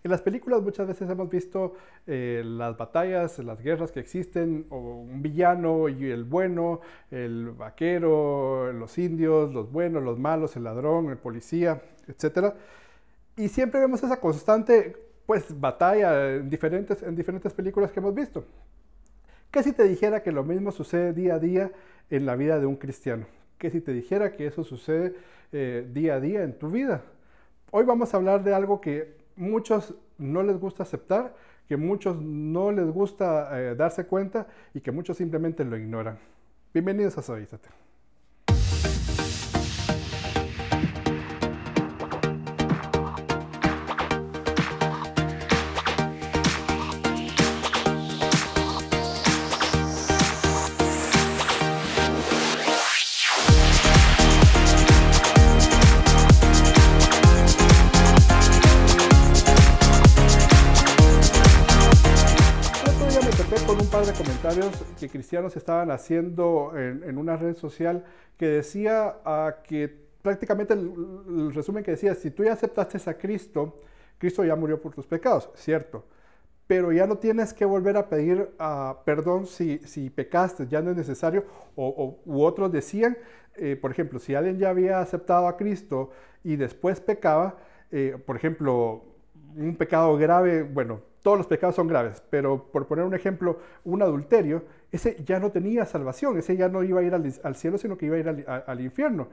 En las películas muchas veces hemos visto las batallas, las guerras que existen, o un villano y el bueno, el vaquero, los indios, los buenos, los malos, el ladrón, el policía, etcétera. Y siempre vemos esa constante pues, batalla en diferentes películas que hemos visto. ¿Qué si te dijera que lo mismo sucede día a día en la vida de un cristiano? ¿Qué si te dijera que eso sucede día a día en tu vida? Hoy vamos a hablar de algo que muchos no les gusta aceptar, que muchos no les gusta darse cuenta y que muchos simplemente lo ignoran. Bienvenidos a Suavízate. Con un par de comentarios que cristianos estaban haciendo en una red social que decía que prácticamente el resumen que decía, si tú ya aceptaste a Cristo, Cristo ya murió por tus pecados, cierto, pero ya no tienes que volver a pedir perdón si pecaste, ya no es necesario, u otros decían, por ejemplo, si alguien ya había aceptado a Cristo y después pecaba, por ejemplo, un pecado grave, bueno, todos los pecados son graves, pero por poner un ejemplo, un adulterio, ese ya no tenía salvación, ese ya no iba a ir al cielo, sino que iba a ir al infierno.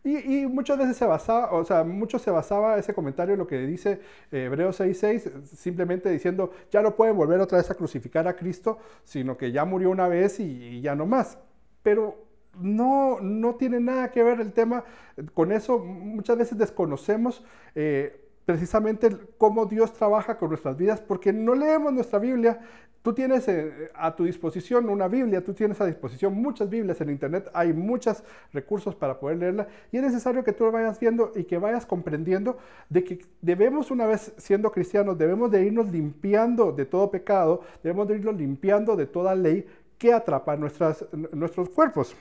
Y muchas veces se basaba, o sea, mucho se basaba ese comentario en lo que dice Hebreos 6:6, simplemente diciendo, ya no pueden volver otra vez a crucificar a Cristo, sino que ya murió una vez y ya no más. Pero no tiene nada que ver el tema con eso. Muchas veces desconocemos precisamente cómo Dios trabaja con nuestras vidas, porque no leemos nuestra Biblia. Tú tienes a tu disposición una Biblia, tú tienes a disposición muchas Biblias en internet, hay muchos recursos para poder leerla, y es necesario que tú lo vayas viendo y que vayas comprendiendo de que debemos, una vez siendo cristianos, debemos de irnos limpiando de todo pecado, debemos de irnos limpiando de toda ley que atrapa nuestros cuerpos.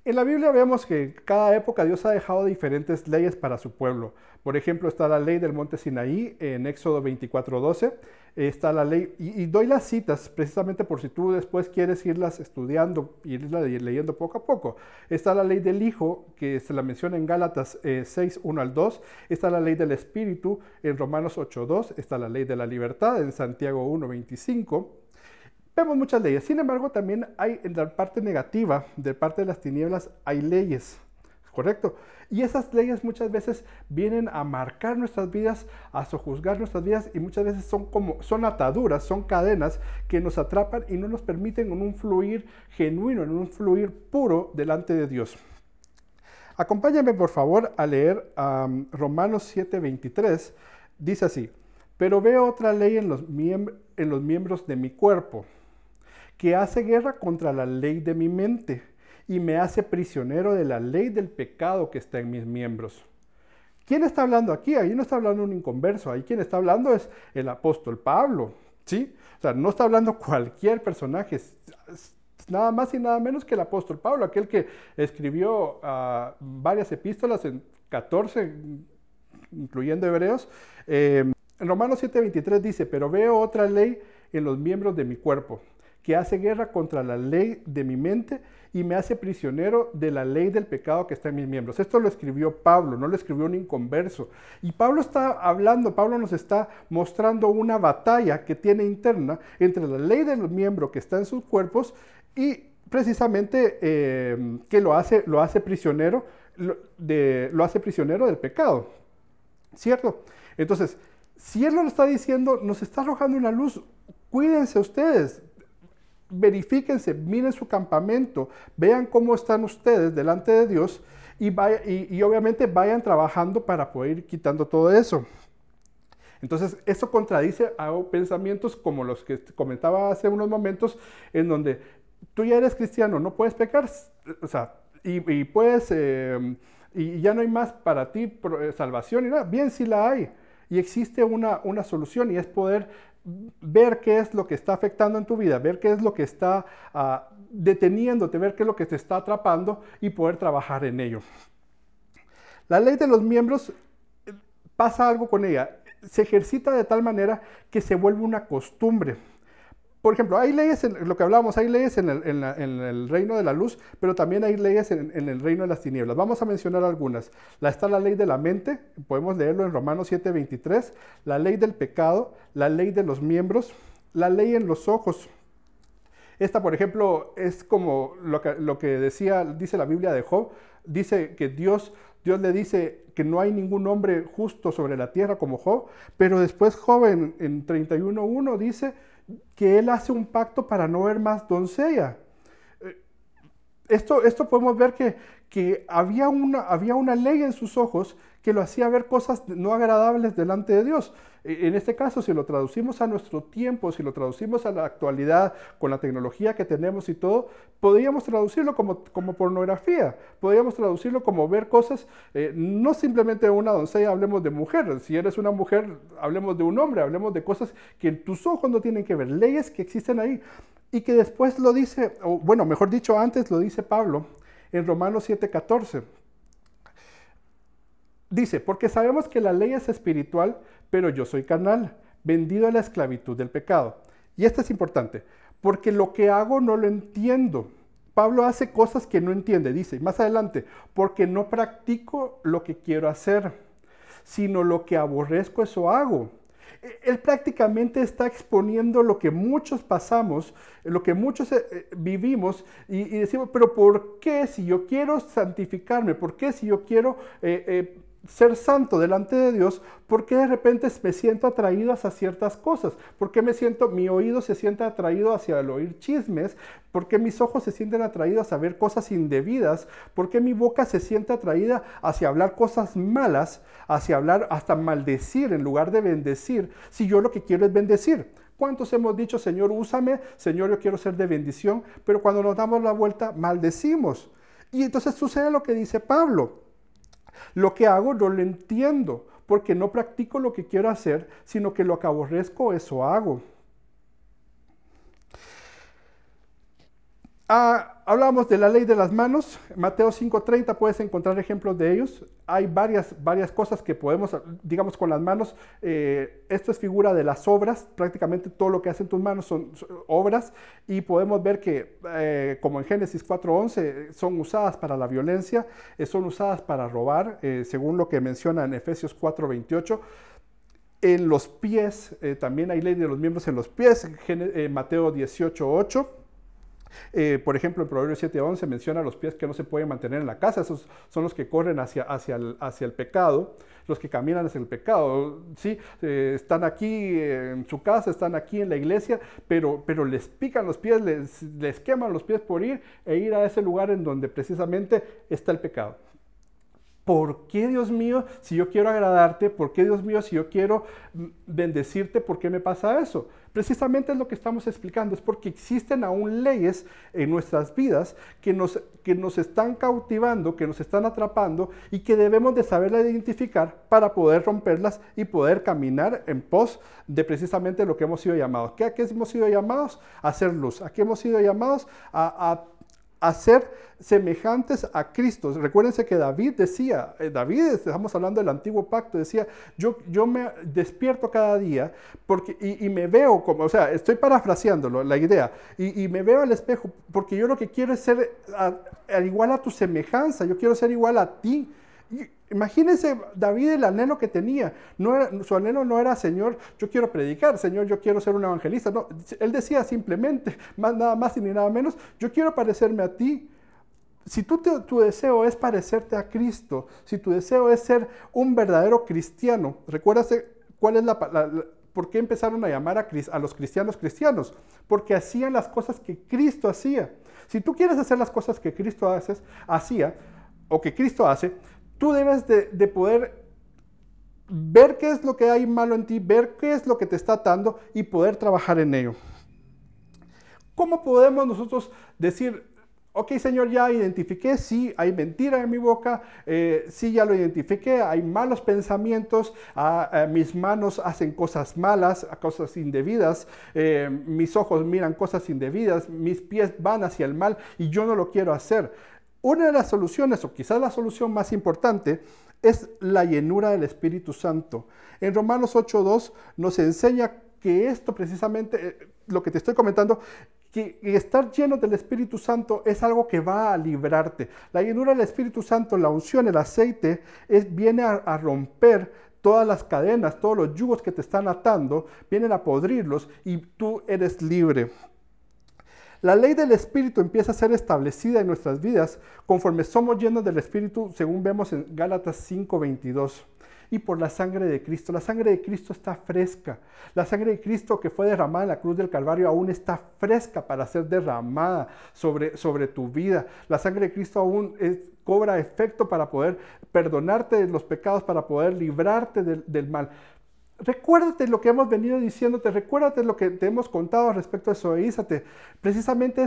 En la Biblia vemos que cada época Dios ha dejado diferentes leyes para su pueblo. Por ejemplo, está la ley del monte Sinaí en Éxodo 24:12. Está la ley, y doy las citas precisamente por si tú después quieres irlas estudiando y irlas leyendo poco a poco. Está la ley del Hijo, que se la menciona en Gálatas 6:1-2. Está la ley del Espíritu en Romanos 8:2. Está la ley de la libertad en Santiago 1:25. Vemos muchas leyes, sin embargo también hay en la parte negativa, de parte de las tinieblas, hay leyes, ¿correcto? Y esas leyes muchas veces vienen a marcar nuestras vidas, a sojuzgar nuestras vidas, y muchas veces son ataduras, son cadenas que nos atrapan y no nos permiten en un fluir genuino, en un fluir puro delante de Dios. Acompáñame por favor a leer Romanos 7:23, dice así, pero veo otra ley en los miembros de mi cuerpo, que hace guerra contra la ley de mi mente y me hace prisionero de la ley del pecado que está en mis miembros. ¿Quién está hablando aquí? Ahí no está hablando un inconverso, ahí quien está hablando es el apóstol Pablo, ¿sí? O sea, no está hablando cualquier personaje, nada más y nada menos que el apóstol Pablo, aquel que escribió varias epístolas, en 14, incluyendo Hebreos. En Romanos 7:23 dice, pero veo otra ley en los miembros de mi cuerpo, que hace guerra contra la ley de mi mente y me hace prisionero de la ley del pecado que está en mis miembros. Esto lo escribió Pablo, no lo escribió un inconverso. Y Pablo está hablando, Pablo nos está mostrando una batalla que tiene interna entre la ley del miembro que está en sus cuerpos y precisamente que lo hace prisionero del pecado, ¿cierto? Entonces, si él lo está diciendo, nos está arrojando una luz. Cuídense ustedes, verifíquense, miren su campamento, vean cómo están ustedes delante de Dios y obviamente vayan trabajando para poder ir quitando todo eso. Entonces, esto contradice a pensamientos como los que comentaba hace unos momentos, en donde tú ya eres cristiano, no puedes pecar, o sea, y puedes, y ya no hay más para ti salvación y nada. Bien, sí la hay. Y existe una solución, y es poder ver qué es lo que está afectando en tu vida, ver qué es lo que está deteniéndote, ver qué es lo que te está atrapando y poder trabajar en ello. La ley de los miembros, pasa algo con ella. Se ejercita de tal manera que se vuelve una costumbre. Por ejemplo, hay leyes, en lo que hablábamos, hay leyes en el reino de la luz, pero también hay leyes en el reino de las tinieblas. Vamos a mencionar algunas. Está la ley de la mente, podemos leerlo en Romanos 7:23, la ley del pecado, la ley de los miembros, la ley en los ojos. Esta, por ejemplo, es como lo que dice la Biblia de Job. Dice que Dios le dice que no hay ningún hombre justo sobre la tierra como Job, pero después Job en 31:1 dice que él hace un pacto para no ver más doncella. Esto podemos ver que había una ley en sus ojos que lo hacía ver cosas no agradables delante de Dios. En este caso, si lo traducimos a nuestro tiempo, si lo traducimos a la actualidad, con la tecnología que tenemos y todo, podríamos traducirlo como pornografía, podríamos traducirlo como ver cosas, no simplemente de una doncella, hablemos de mujer. Si eres una mujer, hablemos de un hombre, hablemos de cosas que en tus ojos no tienen que ver, leyes que existen ahí. Y que después lo dice, o bueno, mejor dicho, antes lo dice Pablo en Romanos 7:14. Dice, porque sabemos que la ley es espiritual, pero yo soy carnal, vendido a la esclavitud del pecado. Y esto es importante, porque lo que hago no lo entiendo. Pablo hace cosas que no entiende, dice, más adelante, porque no practico lo que quiero hacer, sino lo que aborrezco, eso hago. Él prácticamente está exponiendo lo que muchos pasamos, lo que muchos vivimos y decimos, pero ¿por qué si yo quiero santificarme? ¿Por qué si yo quiero ser santo delante de Dios? ¿Por qué de repente me siento atraído hacia ciertas cosas? ¿Por qué mi oído se siente atraído hacia el oír chismes? ¿Por qué mis ojos se sienten atraídos a ver cosas indebidas? ¿Por qué mi boca se siente atraída hacia hablar cosas malas, hacia hablar hasta maldecir en lugar de bendecir, si yo lo que quiero es bendecir? ¿Cuántos hemos dicho, Señor, úsame, Señor, yo quiero ser de bendición? Pero cuando nos damos la vuelta, maldecimos. Y entonces sucede lo que dice Pablo. Lo que hago no lo entiendo, porque no practico lo que quiero hacer, sino que lo que aborrezco, eso hago. Hablábamos de la ley de las manos. Mateo 5:30 puedes encontrar ejemplos de ellos. Hay varias cosas que podemos, digamos, con las manos. Esto es figura de las obras. Prácticamente todo lo que hacen tus manos son obras. Y podemos ver que, como en Génesis 4:11, son usadas para la violencia, son usadas para robar, según lo que menciona en Efesios 4:28. En los pies, también hay ley de los miembros en los pies. Mateo 18:8. Por ejemplo, en Proverbios 7:11 menciona los pies que no se pueden mantener en la casa. Esos son los que corren hacia el pecado, los que caminan hacia el pecado. ¿Sí? Están aquí en su casa, están aquí en la iglesia, pero les pican los pies, les queman los pies por ir a ese lugar en donde precisamente está el pecado. ¿Por qué, Dios mío, si yo quiero agradarte? ¿Por qué, Dios mío, si yo quiero bendecirte? ¿Por qué me pasa eso? Precisamente es lo que estamos explicando, es porque existen aún leyes en nuestras vidas que nos están cautivando, que nos están atrapando y que debemos de saberlas identificar para poder romperlas y poder caminar en pos de precisamente lo que hemos sido llamados. ¿A qué hemos sido llamados? A hacer luz. ¿A qué hemos sido llamados? A ser semejantes a Cristo. Recuérdense que David decía, estamos hablando del antiguo pacto, decía, yo me despierto cada día y me veo como, o sea, estoy parafraseándolo, la idea, y me veo al espejo porque yo lo que quiero es ser igual a tu semejanza, yo quiero ser igual a ti. Imagínense David el anhelo que tenía. Su anhelo no era, Señor, yo quiero predicar, Señor, yo quiero ser un evangelista. No, él decía simplemente, nada más y ni nada menos, yo quiero parecerme a ti. Si tu deseo es parecerte a Cristo, si tu deseo es ser un verdadero cristiano, recuérdate cuál es ¿por qué empezaron a llamar a los cristianos cristianos? Porque hacían las cosas que Cristo hacía. Si tú quieres hacer las cosas que Cristo hacía, o que Cristo hace, tú debes de poder ver qué es lo que hay malo en ti, ver qué es lo que te está atando y poder trabajar en ello. ¿Cómo podemos nosotros decir, ok, Señor, ya identifiqué, sí, hay mentira en mi boca, sí, ya lo identifiqué, hay malos pensamientos, mis manos hacen cosas malas, cosas indebidas, mis ojos miran cosas indebidas, mis pies van hacia el mal y yo no lo quiero hacer? Una de las soluciones, o quizás la solución más importante, es la llenura del Espíritu Santo. En Romanos 8:2 nos enseña que esto precisamente, lo que te estoy comentando, que estar lleno del Espíritu Santo es algo que va a librarte. La llenura del Espíritu Santo, la unción, el aceite, viene a romper todas las cadenas, todos los yugos que te están atando, vienen a podrirlos y tú eres libre. La ley del Espíritu empieza a ser establecida en nuestras vidas conforme somos llenos del Espíritu, según vemos en Gálatas 5:22. Y por la sangre de Cristo. La sangre de Cristo está fresca. La sangre de Cristo que fue derramada en la cruz del Calvario aún está fresca para ser derramada sobre tu vida. La sangre de Cristo aún cobra efecto para poder perdonarte de los pecados, para poder librarte del mal. Recuérdate lo que hemos venido diciéndote, recuérdate lo que te hemos contado respecto a eso, Ízate. Precisamente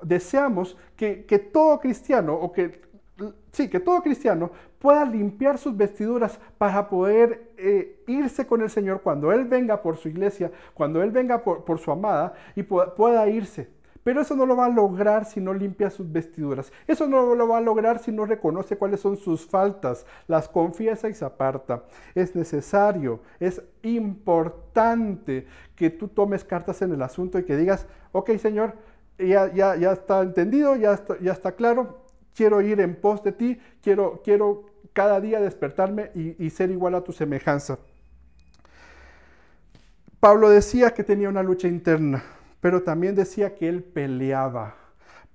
deseamos que todo cristiano, que todo cristiano pueda limpiar sus vestiduras para poder irse con el Señor cuando Él venga por su iglesia, cuando Él venga por su amada y pueda irse. Pero eso no lo va a lograr si no limpia sus vestiduras. Eso no lo va a lograr si no reconoce cuáles son sus faltas, las confiesa y se aparta. Es necesario, es importante que tú tomes cartas en el asunto y que digas, ok, Señor, ya está entendido, ya está claro, quiero ir en pos de ti, quiero cada día despertarme y ser igual a tu semejanza. Pablo decía que tenía una lucha interna, pero también decía que él peleaba.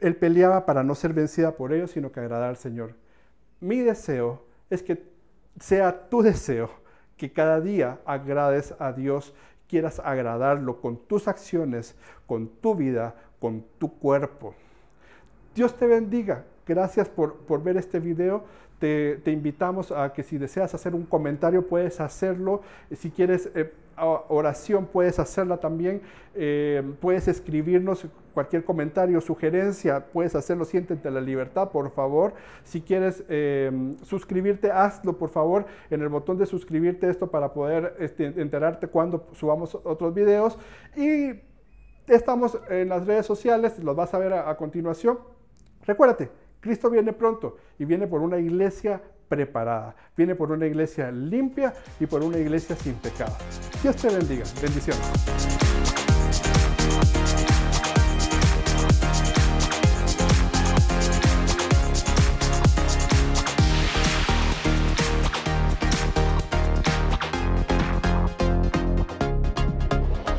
Él peleaba para no ser vencida por ellos, sino que agradar al Señor. Mi deseo es que sea tu deseo, que cada día agrades a Dios, quieras agradarlo con tus acciones, con tu vida, con tu cuerpo. Dios te bendiga. Gracias por ver este video. Te invitamos a que si deseas hacer un comentario puedes hacerlo. Si quieres oración puedes hacerla también. Puedes escribirnos cualquier comentario, sugerencia, puedes hacerlo, siéntete la libertad, por favor. Si quieres suscribirte, hazlo, por favor, en el botón de suscribirte, esto para poder enterarte cuando subamos otros videos. Y estamos en las redes sociales, los vas a ver a continuación. Recuérdate, Cristo viene pronto y viene por una iglesia preparada, viene por una iglesia limpia y por una iglesia sin pecado. Dios te bendiga. Bendiciones.